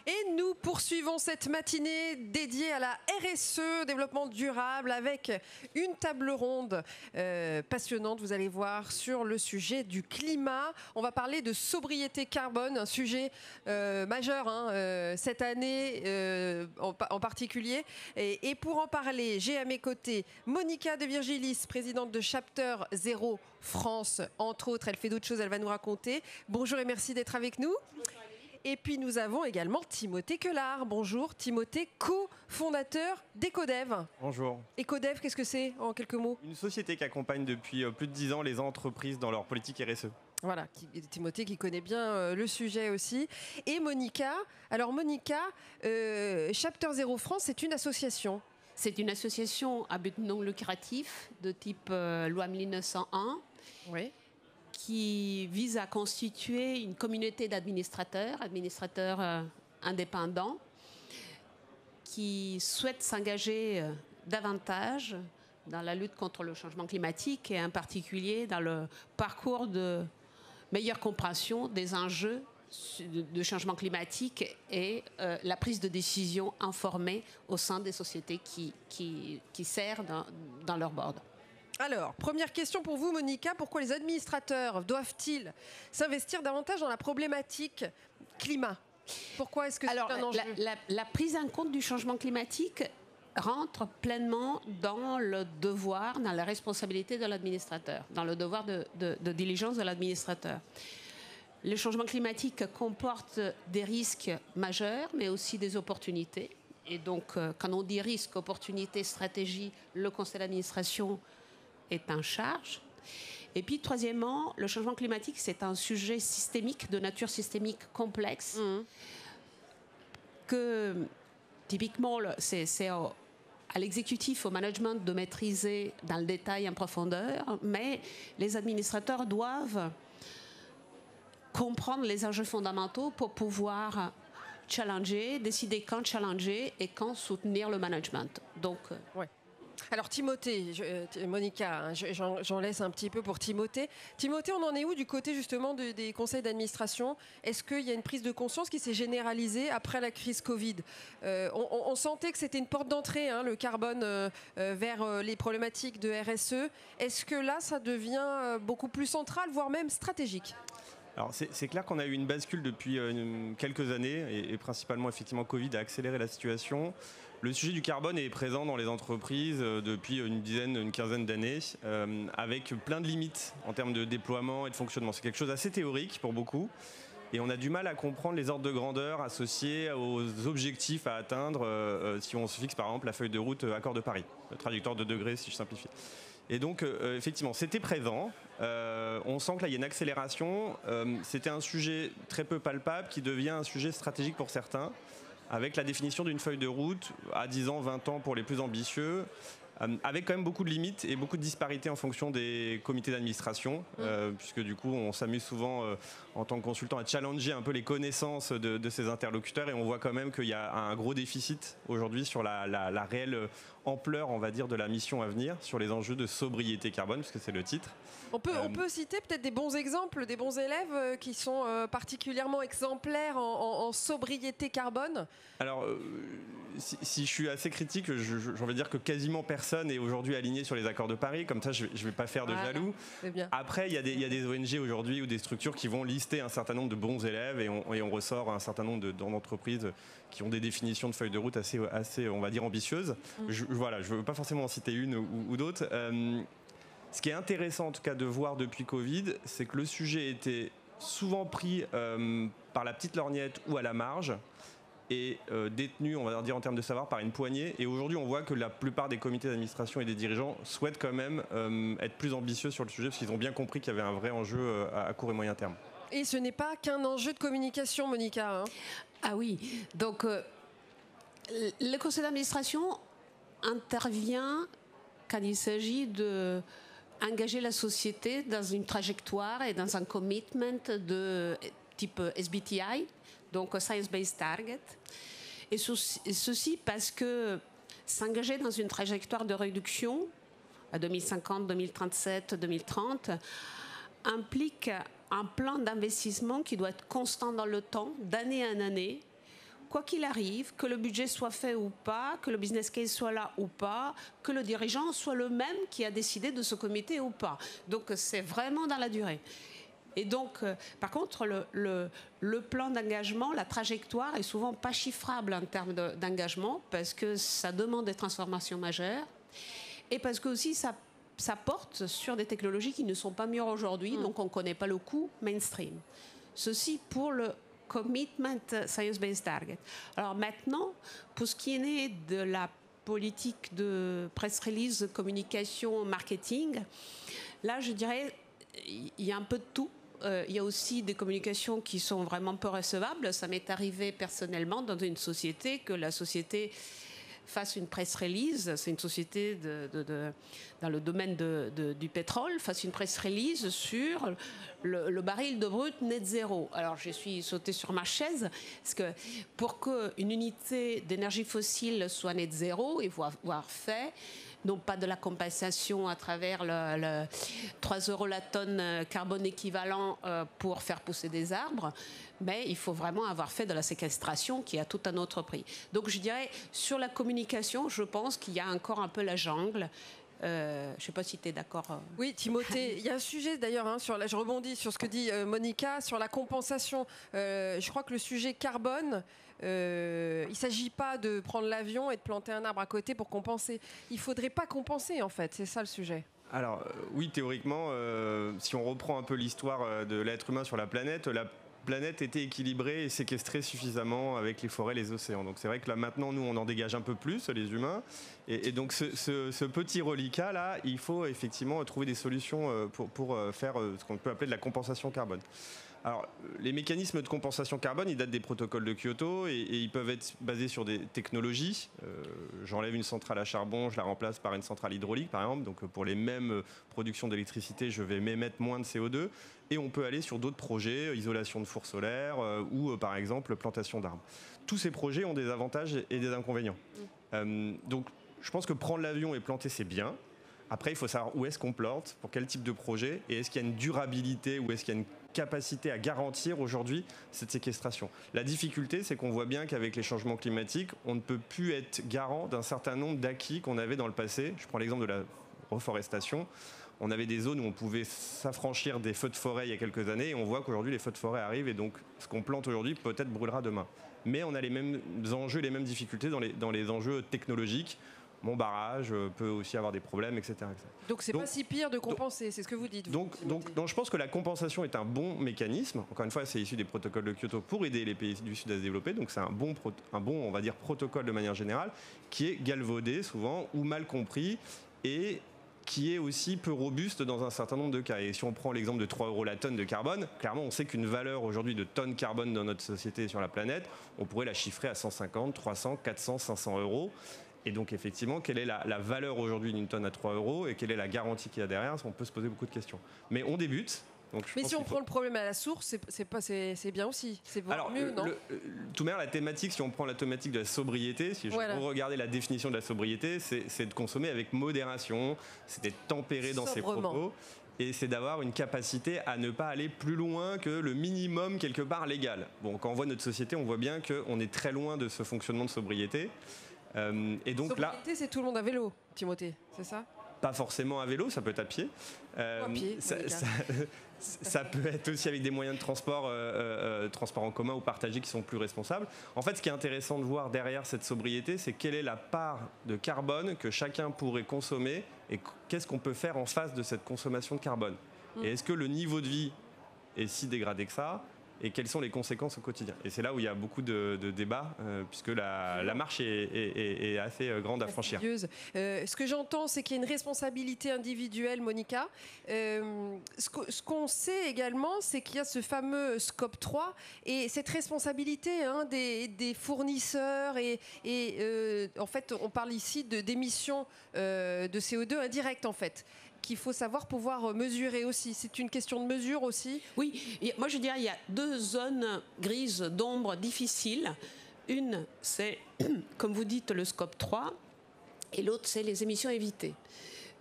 Et nous poursuivons cette matinée dédiée à la RSE, développement durable, avec une table ronde passionnante, vous allez voir, sur le sujet du climat. On va parler de sobriété carbone, un sujet majeur cette année en particulier. Et pour en parler, j'ai à mes côtés Monica De Virgilis, présidente de Chapter Zero France. Entre autres, elle fait d'autres choses, elle va nous raconter. Bonjour et merci d'être avec nous. Et puis nous avons également Timothée Quelard. Bonjour Timothée, co-fondateur d'Ecodev. Bonjour. Ecodev, qu'est-ce que c'est en quelques mots? Une société qui accompagne depuis plus de 10 ans les entreprises dans leur politique RSE. Voilà, Timothée qui connaît bien le sujet aussi. Et Monica, alors Monica, Chapter Zero France, c'est une association. C'est une association à but non lucratif de type loi 1901. Oui. Qui vise à constituer une communauté d'administrateurs, indépendants, qui souhaitent s'engager davantage dans la lutte contre le changement climatique et en particulier dans le parcours de meilleure compréhension des enjeux de changement climatique et la prise de décision informée au sein des sociétés qui servent dans leur board. Alors, première question pour vous, Monica. Pourquoi les administrateurs doivent-ils s'investir davantage dans la problématique climat? Pourquoi est-ce que c'est un enjeu? La prise en compte du changement climatique rentre pleinement dans le devoir, dans la responsabilité de l'administrateur, dans le devoir de diligence de l'administrateur. Le changement climatique comporte des risques majeurs, mais aussi des opportunités. Et donc, quand on dit risque, opportunité, stratégie, le conseil d'administration est en charge. Et puis, troisièmement, le changement climatique, c'est un sujet systémique, de nature systémique complexe, que typiquement, c'est à l'exécutif, au management de maîtriser dans le détail en profondeur, mais les administrateurs doivent comprendre les enjeux fondamentaux pour pouvoir challenger, décider quand challenger et quand soutenir le management. Donc, ouais. Alors Timothée, Monica, j'en laisse un petit peu pour Timothée. Timothée, on en est où du côté justement des conseils d'administration? Est-ce qu'il y a une prise de conscience qui s'est généralisée après la crise Covid? On sentait que c'était une porte d'entrée, le carbone, vers les problématiques de RSE. Est-ce que là, ça devient beaucoup plus central, voire même stratégique? Alors c'est clair qu'on a eu une bascule depuis quelques années et principalement effectivement Covid a accéléré la situation. Le sujet du carbone est présent dans les entreprises depuis une quinzaine d'années avec plein de limites en termes de déploiement et de fonctionnement. C'est quelque chose d'assez théorique pour beaucoup et on a du mal à comprendre les ordres de grandeur associés aux objectifs à atteindre si on se fixe par exemple la feuille de route Accord de Paris, la trajectoire de degrés si je simplifie. Et donc, effectivement, c'était présent. On sent que là, il y a une accélération. C'était un sujet très peu palpable qui devient un sujet stratégique pour certains, avec la définition d'une feuille de route à 10 ans, 20 ans pour les plus ambitieux, avec quand même beaucoup de limites et beaucoup de disparités en fonction des comités d'administration, puisque du coup, on s'amuse souvent en tant que consultant à challenger un peu les connaissances de ces interlocuteurs et on voit quand même qu'il y a un gros déficit aujourd'hui sur la réelle ampleur, on va dire, de la mission à venir sur les enjeux de sobriété carbone, puisque c'est le titre. On peut citer peut-être des bons exemples, des bons élèves qui sont particulièrement exemplaires en sobriété carbone. Alors, si je suis assez critique, j'en vais dire que quasiment personne est aujourd'hui aligné sur les accords de Paris, comme ça je ne vais pas faire de jaloux. Après, il y a des ONG aujourd'hui ou des structures qui vont lister un certain nombre de bons élèves et on ressort un certain nombre d'entreprises qui ont des définitions de feuilles de route assez on va dire, ambitieuses. Je ne veux pas forcément en citer une ou d'autres. Ce qui est intéressant en tout cas de voir depuis Covid, c'est que le sujet était souvent pris par la petite lorgnette ou à la marge et détenu, on va dire en termes de savoir, par une poignée. Et aujourd'hui, on voit que la plupart des comités d'administration et des dirigeants souhaitent quand même être plus ambitieux sur le sujet parce qu'ils ont bien compris qu'il y avait un vrai enjeu à court et moyen terme. Et ce n'est pas qu'un enjeu de communication, Monica. Ah oui, donc le conseil d'administration intervient quand il s'agit d'engager la société dans une trajectoire et dans un commitment de type SBTI, donc Science Based Target. Et ceci parce que s'engager dans une trajectoire de réduction à 2050, 2037, 2030 implique un plan d'investissement qui doit être constant dans le temps, d'année en année, quoi qu'il arrive, que le budget soit fait ou pas, que le business case soit là ou pas, que le dirigeant soit le même qui a décidé de ce comité ou pas. Donc c'est vraiment dans la durée. Et donc, par contre, le plan d'engagement, la trajectoire est souvent pas chiffrable en termes d'engagement parce que ça demande des transformations majeures et parce que aussi ça porte sur des technologies qui ne sont pas mûres aujourd'hui, donc on ne connaît pas le coût mainstream. Ceci pour le Commitment Science-Based Target. Alors maintenant, pour ce qui est né de la politique de press release, communication, marketing, là je dirais il y a un peu de tout. Il y a aussi des communications qui sont vraiment peu recevables. Ça m'est arrivé personnellement dans une société que la société fasse une press release, c'est une société dans le domaine du pétrole, fasse une press release sur le baril de brut net zéro. Alors je suis sautée sur ma chaise, parce que pour qu'une unité d'énergie fossile soit net zéro, il faut avoir fait non pas de la compensation à travers le 3 € la tonne carbone équivalent pour faire pousser des arbres, mais il faut vraiment avoir fait de la séquestration qui a tout un autre prix. Donc je dirais, sur la communication, je pense qu'il y a encore un peu la jungle. Je ne sais pas si tu es d'accord. Oui, Timothée, il y a un sujet d'ailleurs, je rebondis sur ce que dit Monica, sur la compensation. Je crois que le sujet carbone, il ne s'agit pas de prendre l'avion et de planter un arbre à côté pour compenser. Il ne faudrait pas compenser en fait, c'est ça le sujet. Alors oui, théoriquement, si on reprend un peu l'histoire de l'être humain sur la planète était équilibrée et séquestrée suffisamment avec les forêts, les océans. Donc c'est vrai que là maintenant, nous, on en dégage un peu plus, les humains. Et donc ce petit reliquat là, il faut effectivement trouver des solutions pour faire ce qu'on peut appeler de la compensation carbone. Alors, les mécanismes de compensation carbone, ils datent des protocoles de Kyoto et ils peuvent être basés sur des technologies. J'enlève une centrale à charbon, je la remplace par une centrale hydraulique, par exemple. Donc, pour les mêmes productions d'électricité, je vais émettre moins de CO2. Et on peut aller sur d'autres projets, isolation de fours solaires ou, par exemple, plantation d'arbres. Tous ces projets ont des avantages et des inconvénients. Donc, je pense que prendre l'avion et planter, c'est bien. Après, il faut savoir où est-ce qu'on plante, pour quel type de projet, et est-ce qu'il y a une durabilité ou est-ce qu'il y a une capacité à garantir aujourd'hui cette séquestration. La difficulté, c'est qu'on voit bien qu'avec les changements climatiques, on ne peut plus être garant d'un certain nombre d'acquis qu'on avait dans le passé. Je prends l'exemple de la reforestation. On avait des zones où on pouvait s'affranchir des feux de forêt il y a quelques années et on voit qu'aujourd'hui les feux de forêt arrivent et donc ce qu'on plante aujourd'hui peut-être brûlera demain. Mais on a les mêmes enjeux, les mêmes difficultés dans les enjeux technologiques. Mon barrage peut aussi avoir des problèmes, etc. Donc c'est pas si pire de compenser, c'est ce que vous dites. Donc je pense que la compensation est un bon mécanisme. Encore une fois, c'est issu des protocoles de Kyoto pour aider les pays du Sud à se développer. Donc c'est un bon, on va dire, protocole de manière générale, qui est galvaudé souvent ou mal compris et qui est aussi peu robuste dans un certain nombre de cas. Et si on prend l'exemple de 3 € la tonne de carbone, clairement on sait qu'une valeur aujourd'hui de tonne carbone dans notre société et sur la planète, on pourrait la chiffrer à 150, 300, 400, 500 €. Et donc effectivement, quelle est la valeur aujourd'hui d'une tonne à 3 € et quelle est la garantie qu'il y a derrière? On peut se poser beaucoup de questions. Mais on débute. Donc mais si on prend le problème à la source, c'est bien aussi. C'est mieux, non? Tout de même, la thématique, si on prend la thématique de la sobriété, si voilà. Vous regardez la définition de la sobriété, c'est de consommer avec modération, c'est d'être tempéré dans ses propos. Et c'est d'avoir une capacité à ne pas aller plus loin que le minimum quelque part légal. Bon, quand on voit notre société, on voit bien qu'on est très loin de ce fonctionnement de sobriété. Et donc sobriété, c'est tout le monde à vélo, Timothée, c'est ça? Pas forcément à vélo, ça peut être à pied. Ça peut être aussi avec des moyens de transport en commun ou partagés qui sont plus responsables. En fait, ce qui est intéressant de voir derrière cette sobriété, c'est quelle est la part de carbone que chacun pourrait consommer et qu'est-ce qu'on peut faire en face de cette consommation de carbone. Et est-ce que le niveau de vie est si dégradé que ça ? Et quelles sont les conséquences au quotidien. Et c'est là où il y a beaucoup de débats, puisque la marche est assez grande à franchir. Ce que j'entends, c'est qu'il y a une responsabilité individuelle, Monica. Ce qu'on sait également, c'est qu'il y a ce fameux Scope 3, et cette responsabilité des fournisseurs, en fait, on parle ici d'émissions de CO2 indirectes, en fait, qu'il faut savoir pouvoir mesurer aussi. C'est une question de mesure aussi. Oui, moi je dirais qu'il y a deux zones grises d'ombre difficiles. Une, c'est, comme vous dites, le Scope 3, et l'autre, c'est les émissions évitées.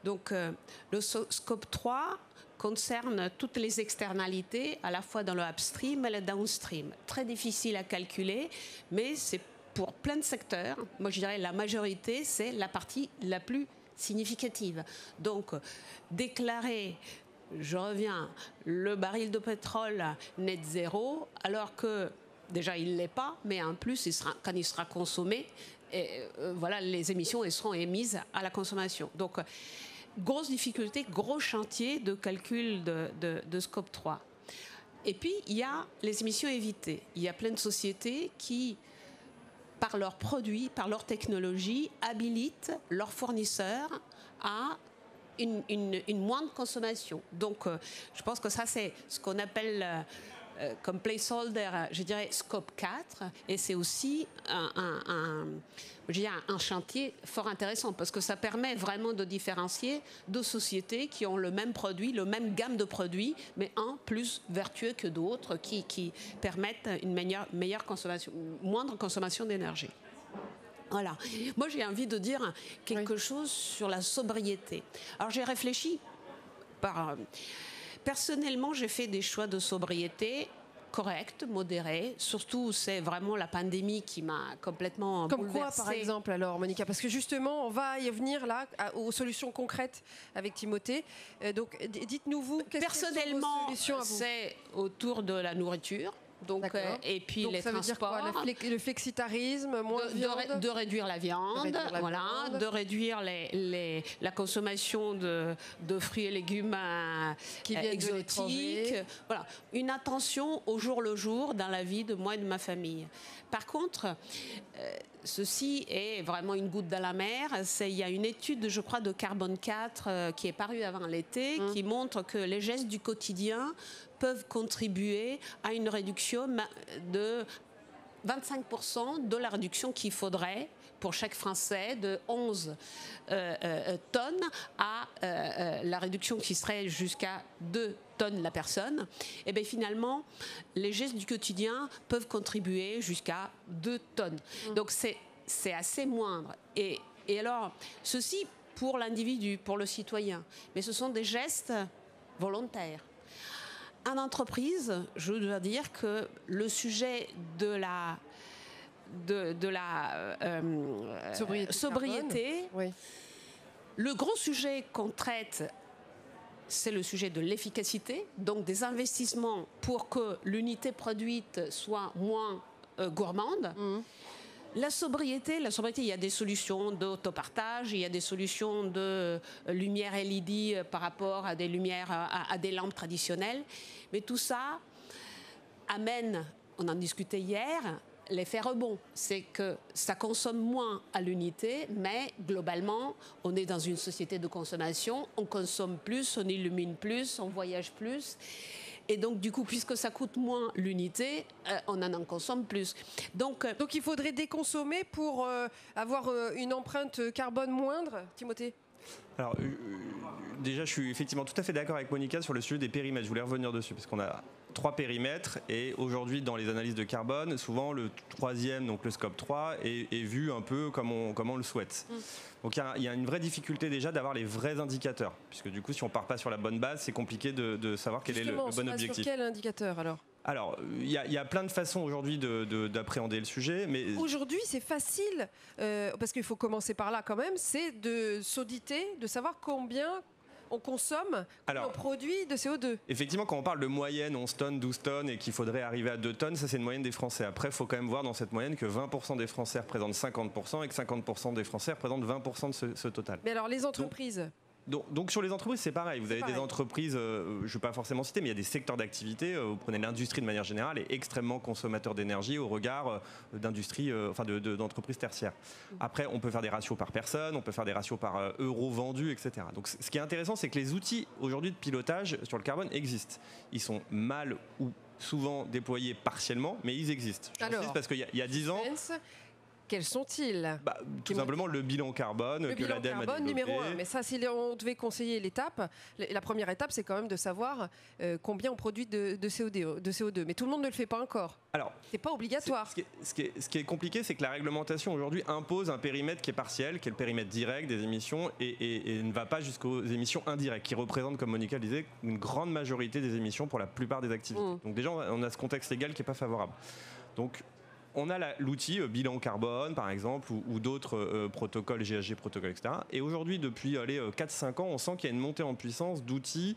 Donc le Scope 3, concerne toutes les externalités, à la fois dans le upstream et le downstream. Très difficile à calculer, mais c'est pour plein de secteurs. Moi, je dirais la majorité, c'est la partie la plus significative. Donc, déclarer, je reviens, le baril de pétrole net zéro, alors que déjà il ne l'est pas, mais en plus, quand il sera consommé, voilà, les émissions elles seront émises à la consommation. Donc, grosse difficulté, gros chantier de calcul de Scope 3. Et puis, il y a les émissions évitées. Il y a plein de sociétés qui, par leurs produits, par leur technologie, habilitent leurs fournisseurs à une moindre consommation. Donc, je pense que ça, c'est ce qu'on appelle comme placeholder, je dirais, Scope 4. Et c'est aussi un chantier fort intéressant parce que ça permet vraiment de différencier deux sociétés qui ont le même produit, le même gamme de produits, mais un plus vertueux que d'autres qui permettent une meilleure consommation, moindre consommation d'énergie. Voilà. Moi, j'ai envie de dire quelque chose sur la sobriété. Alors, j'ai réfléchi personnellement, j'ai fait des choix de sobriété corrects, modérés. Surtout, c'est vraiment la pandémie qui m'a complètement bouleversée. Comme quoi, par exemple, alors, Monica? Parce que justement, on va y venir là, aux solutions concrètes avec Timothée. Donc, dites-nous, vous, quelles sont vos solutions à vous? C'est autour de la nourriture. Donc, et puis donc, les ça transports. Veut dire quoi, le flexitarisme, moins de viande, de réduire la viande, de réduire la consommation de fruits et légumes qui viennent exotiques. Voilà, une attention au jour le jour dans la vie de moi et de ma famille. Par contre, ceci est vraiment une goutte dans la mer. Il y a une étude, je crois, de Carbone 4 qui est parue avant l'été, qui montre que les gestes du quotidien peuvent contribuer à une réduction de 25% de la réduction qu'il faudrait pour chaque Français de 11 tonnes à la réduction qui serait jusqu'à 2 tonnes la personne. Et bien finalement, les gestes du quotidien peuvent contribuer jusqu'à 2 tonnes. Donc c'est assez moindre. Et alors, ceci pour l'individu, pour le citoyen. Mais ce sont des gestes volontaires. En entreprise, je dois dire que le sujet de la sobriété, le gros sujet qu'on traite, c'est le sujet de l'efficacité, donc des investissements pour que l'unité produite soit moins gourmande. La sobriété, il y a des solutions d'autopartage, il y a des solutions de lumière LED par rapport à des lumières, à des lampes traditionnelles. Mais tout ça amène, on en discutait hier, l'effet rebond. C'est que ça consomme moins à l'unité, mais globalement, on est dans une société de consommation, on consomme plus, on illumine plus, on voyage plus. Et donc, du coup, puisque ça coûte moins l'unité, on en consomme plus. Donc il faudrait déconsommer pour avoir une empreinte carbone moindre, Timothée? Alors, déjà, je suis effectivement tout à fait d'accord avec Monica sur le sujet des périmètres. Je voulais revenir dessus, parce qu'on a 3 périmètres, et aujourd'hui, dans les analyses de carbone, souvent le 3e, donc le scope 3, est vu un peu comme on le souhaite. Donc il y a une vraie difficulté déjà d'avoir les vrais indicateurs, puisque du coup, si on ne part pas sur la bonne base, c'est compliqué de savoir quel est le bon objectif. Sur quel indicateur alors, il y a plein de façons aujourd'hui d'appréhender le sujet. Mais aujourd'hui, c'est facile, parce qu'il faut commencer par là quand même, c'est de s'auditer, de savoir combien on consomme nos produits de CO2. Effectivement, quand on parle de moyenne, 11 tonnes, 12 tonnes, et qu'il faudrait arriver à 2 tonnes, ça c'est une moyenne des Français. Après, il faut quand même voir dans cette moyenne que 20% des Français représentent 50% et que 50% des Français représentent 20% de ce total. Mais alors, les entreprises Donc sur les entreprises, c'est pareil. Vous avez des entreprises, je ne vais pas forcément citer, mais il y a des secteurs d'activité. Vous prenez l'industrie de manière générale, est extrêmement consommateur d'énergie au regard d'industries, d'entreprises tertiaires. Après, on peut faire des ratios par personne, on peut faire des ratios par euro vendu, etc. Donc ce qui est intéressant, c'est que les outils aujourd'hui de pilotage sur le carbone existent. Ils sont mal ou souvent déployés partiellement, mais ils existent. Alors, parce qu'il y a 10 ans... Quels sont-ils? Tout simplement le bilan carbone que l'ADEME a développé. Numéro 1. Mais ça, si on devait conseiller l'étape, la première étape, c'est quand même de savoir combien on produit de CO2. Mais tout le monde ne le fait pas encore. Alors, c'est pas obligatoire. Ce qui est compliqué, c'est que la réglementation aujourd'hui impose un périmètre qui est partiel, qui est le périmètre direct des émissions et ne va pas jusqu'aux émissions indirectes, qui représentent, comme Monica le disait, une grande majorité des émissions pour la plupart des activités. Donc déjà, on a ce contexte légal qui n'est pas favorable. Donc, on a l'outil bilan carbone, par exemple, ou d'autres protocoles, GHG protocoles, etc. Et aujourd'hui, depuis 4-5 ans, on sent qu'il y a une montée en puissance d'outils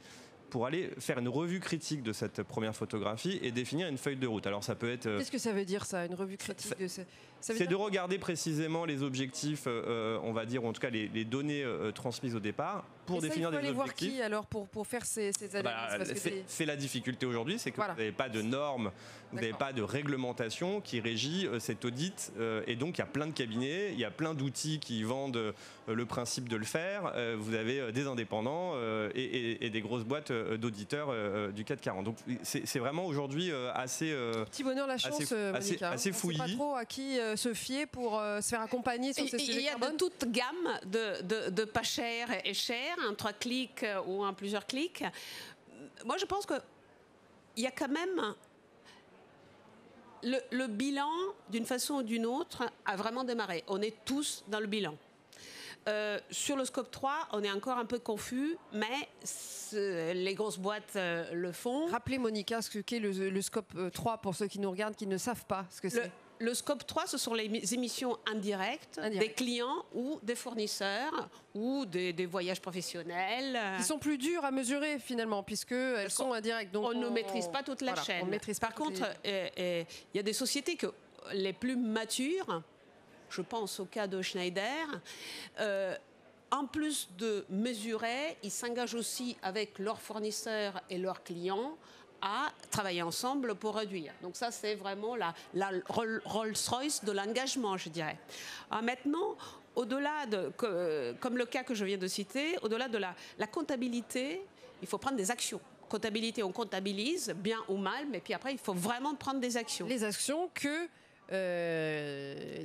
pour aller faire une revue critique de cette première photographie et définir une feuille de route. Alors ça peut être... Qu'est-ce que ça veut dire, ça, une revue critique de ça? C'est de regarder précisément les objectifs, on va dire, ou en tout cas les données transmises au départ, pour définir des objectifs. Il faut aller voir qui alors pour faire ces analyses? C'est la difficulté aujourd'hui, c'est que vous n'avez pas de normes, vous n'avez pas de réglementation qui régit cet audit, et donc il y a plein de cabinets, il y a plein d'outils qui vendent le principe de le faire. Vous avez des indépendants et des grosses boîtes d'auditeurs du CAC 40. Donc c'est vraiment aujourd'hui assez... Petit bonheur la chance, Monica. Assez fouillis. On ne sait pas trop à qui se fier pour se faire accompagner sur ces sujets carbone. Il y a de toute gamme de pas cher et cher, un 3 clics ou un plusieurs clics. Moi, je pense qu'il y a quand même... Le bilan, d'une façon ou d'une autre, a vraiment démarré. On est tous dans le bilan. Sur le scope 3, on est encore un peu confus, mais les grosses boîtes le font. Rappelez, Monica, ce qu'est le scope 3 pour ceux qui nous regardent, qui ne savent pas ce que c'est. Le scope 3, ce sont les émissions indirectes des clients ou des fournisseurs ou des voyages professionnels. Qui sont plus dures à mesurer finalement, puisqu'elles sont indirectes. Donc on ne maîtrise pas toute la chaîne. Par contre, il y a des sociétés les plus matures, je pense au cas de Schneider, en plus de mesurer, ils s'engagent aussi avec leurs fournisseurs et leurs clients à travailler ensemble pour réduire. Donc ça, c'est vraiment la Rolls-Royce de l'engagement, je dirais. Alors maintenant, au-delà comme le cas que je viens de citer, au-delà de la comptabilité, il faut prendre des actions. Comptabilité, on comptabilise, bien ou mal, mais puis après, il faut vraiment prendre des actions. Les actions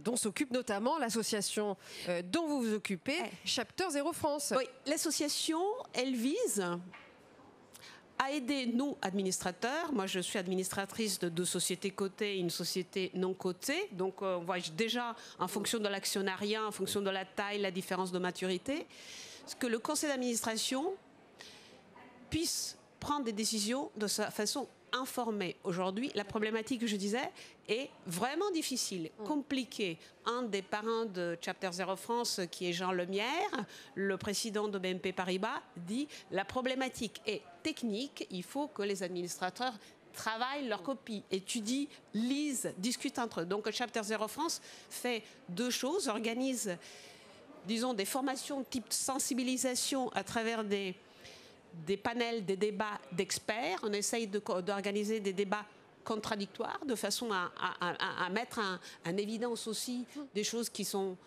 dont s'occupe notamment l'association dont vous vous occupez, Chapter Zero France. Oui, l'association, elle vise à aider nous, administrateurs. Moi, je suis administratrice de 2 sociétés cotées et une société non cotée. Donc, on voit déjà, en fonction de l'actionnariat, en fonction de la taille, la différence de maturité, que le conseil d'administration puisse prendre des décisions de sa façon informée. Aujourd'hui, la problématique que je disais est vraiment difficile, compliquée. Un des parrains de Chapter Zero France, qui est Jean Lemierre, le président de BNP Paribas, dit la problématique est technique, il faut que les administrateurs travaillent leur copie, étudient, lisent, discutent entre eux. Donc Chapter Zero France fait 2 choses, organise, disons, des formations type sensibilisation à travers des panels, des débats d'experts. On essaye d'organiser des débats contradictoires de façon à mettre en évidence aussi des choses qui sont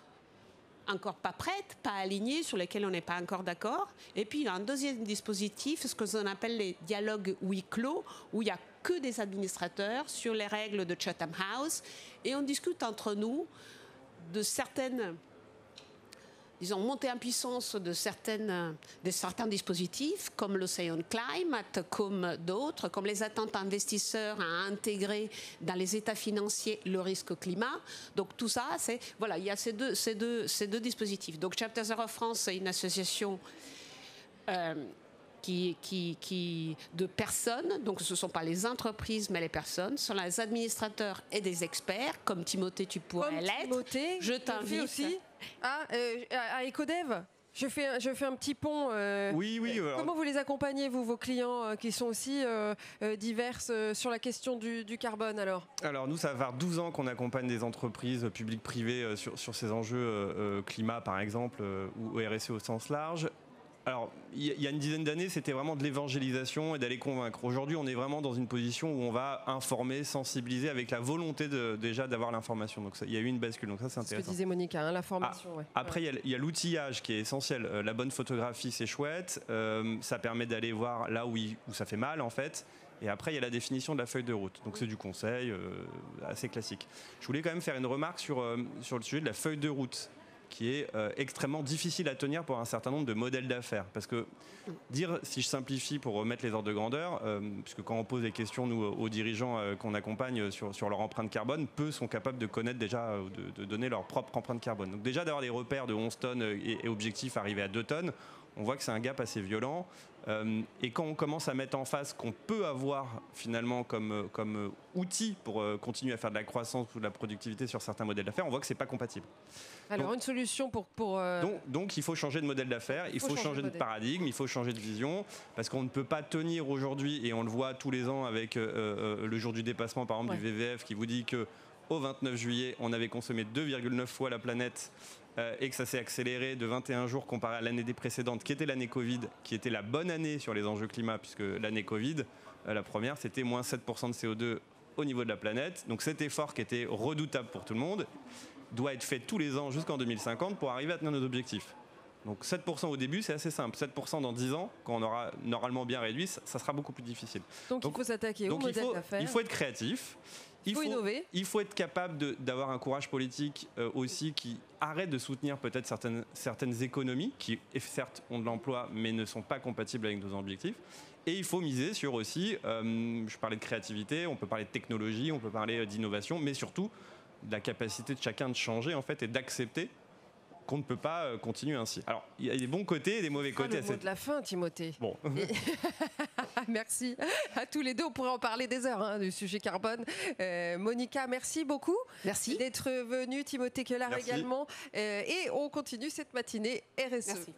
encore pas prêtes, pas alignées, sur lesquelles on n'est pas encore d'accord. Et puis il y a un deuxième dispositif, ce que l'on appelle les dialogues huis clos, où il n'y a que des administrateurs sur les règles de Chatham House, et on discute entre nous de certaines, disons, montée en puissance de certains dispositifs, comme l'Ocean Climate, comme d'autres, comme les attentes investisseurs à intégrer dans les états financiers le risque climat. Donc tout ça, voilà, il y a ces deux dispositifs. Donc Chapter Zero France, c'est une association de personnes, donc ce ne sont pas les entreprises, mais les personnes, ce sont les administrateurs et des experts, comme Timothée, tu pourrais l'être. Timothée, je t'invite aussi à Ecodev. Je fais un petit pont. Oui. Comment vous les accompagnez, vous, vos clients qui sont aussi diverses sur la question du carbone alors nous, ça va faire 12 ans qu'on accompagne des entreprises publiques privées sur ces enjeux climat, par exemple, ou RSE au sens large. Alors, il y a une dizaine d'années, c'était vraiment de l'évangélisation et d'aller convaincre. Aujourd'hui, on est vraiment dans une position où on va informer, sensibiliser avec la volonté déjà d'avoir l'information. Donc, il y a eu une bascule. Donc, ça, c'est intéressant. Ce que disait Monica, l'information. Ouais. Après, il y a l'outillage qui est essentiel. La bonne photographie, c'est chouette. Ça permet d'aller voir là où ça fait mal, en fait. Et après, il y a la définition de la feuille de route. Donc c'est du conseil assez classique. Je voulais quand même faire une remarque sur le sujet de la feuille de route, qui est extrêmement difficile à tenir pour un certain nombre de modèles d'affaires. Parce que dire, si je simplifie pour remettre les ordres de grandeur, puisque quand on pose des questions, nous, aux dirigeants qu'on accompagne sur leur empreinte carbone, peu sont capables de connaître déjà, de donner leur propre empreinte carbone. Donc déjà, d'avoir des repères de 11 tonnes et objectifs arrivés à 2 tonnes, on voit que c'est un gap assez violent. Et quand on commence à mettre en face qu'on peut avoir finalement comme outil pour continuer à faire de la croissance ou de la productivité sur certains modèles d'affaires, on voit que c'est pas compatible. Alors une solution pour... Donc il faut changer de modèle d'affaires, il faut changer de paradigme, il faut changer de vision, parce qu'on ne peut pas tenir aujourd'hui, et on le voit tous les ans avec le jour du dépassement par exemple du VVF qui vous dit que au 29 juillet, on avait consommé 2,9 fois la planète et que ça s'est accéléré de 21 jours comparé à l'année précédente, qui était l'année Covid, qui était la bonne année sur les enjeux climat, puisque l'année Covid, la première, c'était moins 7% de CO2 au niveau de la planète. Donc cet effort qui était redoutable pour tout le monde doit être fait tous les ans jusqu'en 2050 pour arriver à tenir nos objectifs. Donc 7% au début, c'est assez simple. 7% dans 10 ans, quand on aura normalement bien réduit, ça sera beaucoup plus difficile. Donc il faut s'attaquer au modèle d'affaires. Il faut être créatif. Il faut innover. Il faut être capable d'avoir un courage politique aussi qui arrête de soutenir peut-être certaines économies qui, certes, ont de l'emploi, mais ne sont pas compatibles avec nos objectifs. Et il faut miser sur aussi, je parlais de créativité, on peut parler de technologie, on peut parler d'innovation, mais surtout de la capacité de chacun de changer en fait, et d'accepter qu'on ne peut pas continuer ainsi. Alors, il y a des bons côtés et des mauvais côtés. Le mot de la fin, Timothée. Bon. Merci à tous les deux. On pourrait en parler des heures du sujet carbone. Monica, merci beaucoup. Merci D'être venue. Timothée Keller également. Et on continue cette matinée RSE. Merci.